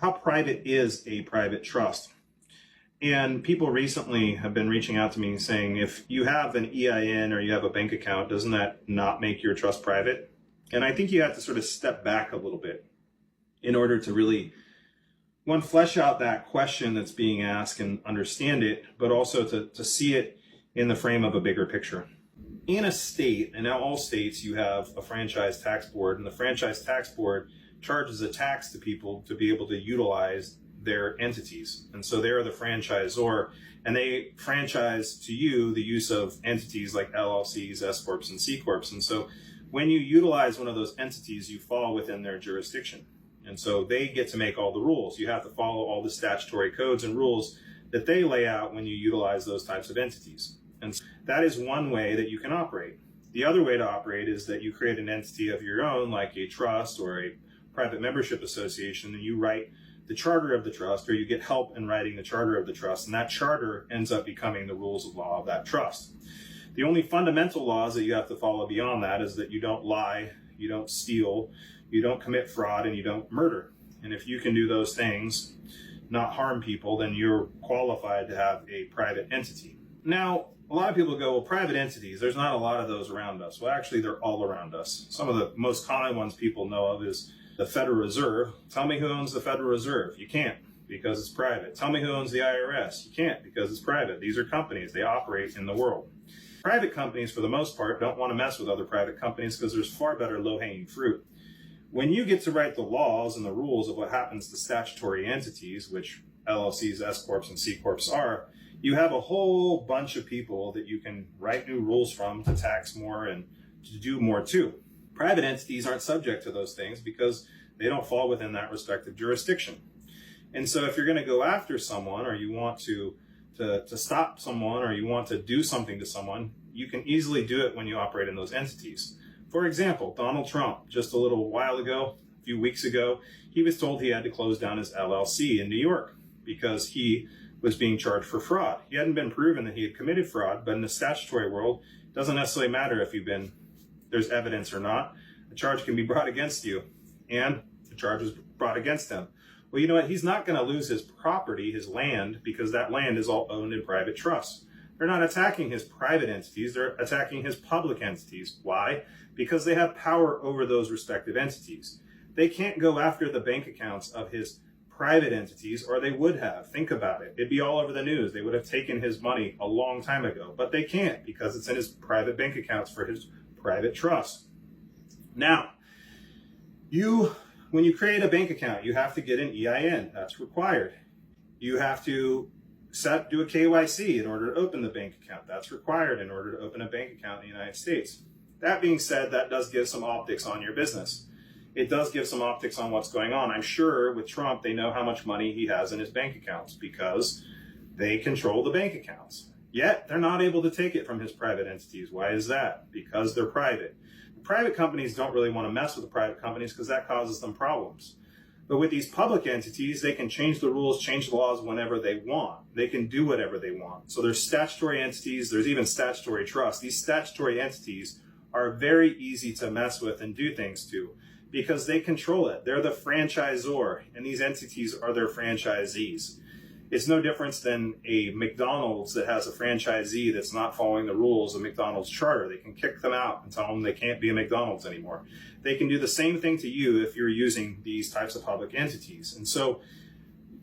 how private is a private trust? And people recently have been reaching out to me saying, if you have an EIN or you have a bank account, doesn't that not make your trust private? And I think you have to sort of step back a little bit in order to really, one, flesh out that question that's being asked and understand it, but also to see it in the frame of a bigger picture. In a state, and now all states, you have a franchise tax board, and the franchise tax board charges a tax to people to be able to utilize their entities. And so they're the franchisor, and they franchise to you the use of entities like LLCs, S Corps, and C Corps. And so when you utilize one of those entities, you fall within their jurisdiction. And so they get to make all the rules. You have to follow all the statutory codes and rules that they lay out when you utilize those types of entities. And so that is one way that you can operate. The other way to operate is that you create an entity of your own, like a trust or a private membership association, and you write the charter of the trust, or you get help in writing the charter of the trust, and that charter ends up becoming the rules of law of that trust. The only fundamental laws that you have to follow beyond that is that you don't lie, you don't steal, you don't commit fraud, and you don't murder. And if you can do those things, not harm people, then you're qualified to have a private entity. Now, a lot of people go, well, private entities, there's not a lot of those around us. Well, actually, they're all around us. Some of the most common ones people know of is the Federal Reserve. Tell me who owns the Federal Reserve. You can't, because it's private. Tell me who owns the IRS. You can't, because it's private. These are companies. They operate in the world. Private companies, for the most part, don't want to mess with other private companies because there's far better low-hanging fruit. When you get to write the laws and the rules of what happens to statutory entities, which LLCs, S Corps, and C Corps are, you have a whole bunch of people that you can write new rules from to tax more and to do more too. Private entities aren't subject to those things because they don't fall within that respective jurisdiction. And so if you're going to go after someone, or you want to stop someone, or you want to do something to someone, you can easily do it when you operate in those entities. For example, Donald Trump, just a little while ago, a few weeks ago, he was told he had to close down his LLC in New York because he was being charged for fraud. He hadn't been proven that he had committed fraud, but in the statutory world, it doesn't necessarily matter if there's evidence or not. A charge can be brought against you, and the charge was brought against him. Well, you know what? He's not going to lose his property, his land, because that land is all owned in private trusts. They're not attacking his private entities. They're attacking his public entities. Why? Because they have power over those respective entities. They can't go after the bank accounts of his private entities, or they would have. Think about it. It'd be all over the news. They would have taken his money a long time ago, but they can't because it's in his private bank accounts for his private trust. Now, when you create a bank account, you have to get an EIN. That's required. You have to do a KYC in order to open the bank account. That's required in order to open a bank account in the United States. That being said, that does give some optics on your business. It does give some optics on what's going on. I'm sure with Trump, they know how much money he has in his bank accounts because they control the bank accounts. Yet, they're not able to take it from his private entities. Why is that? Because they're private. Private companies don't really want to mess with the private companies because that causes them problems. But with these public entities, they can change the rules, change the laws whenever they want. They can do whatever they want. So there's statutory entities, there's even statutory trusts. These statutory entities are very easy to mess with and do things to because they control it. They're the franchisor, and these entities are their franchisees. It's no difference than a McDonald's that has a franchisee that's not following the rules of McDonald's charter. They can kick them out and tell them they can't be a McDonald's anymore. They can do the same thing to you if you're using these types of public entities. And so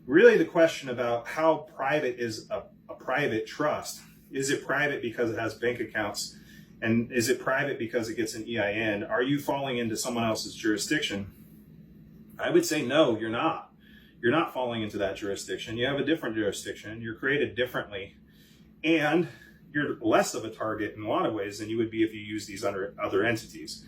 really the question about how private is a private trust, is it private because it has bank accounts? And is it private because it gets an EIN? Are you falling into someone else's jurisdiction? I would say no, you're not. You're not falling into that jurisdiction. You have a different jurisdiction. You're created differently. And you're less of a target in a lot of ways than you would be if you use these other entities.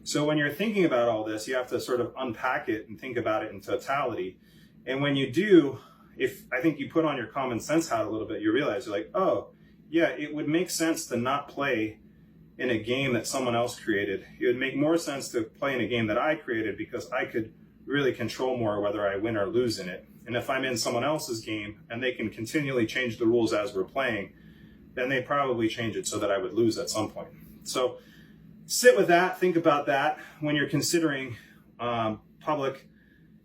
So when you're thinking about all this, you have to sort of unpack it and think about it in totality. And when you do, if I think you put on your common sense hat a little bit, you realize you're like, oh, yeah, it would make sense to not play in a game that someone else created. It would make more sense to play in a game that I created because I could really control more whether I win or lose in it. And if I'm in someone else's game and they can continually change the rules as we're playing, then they probably change it so that I would lose at some point. So sit with that, think about that when you're considering public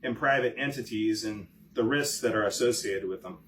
in private entities and the risks that are associated with them.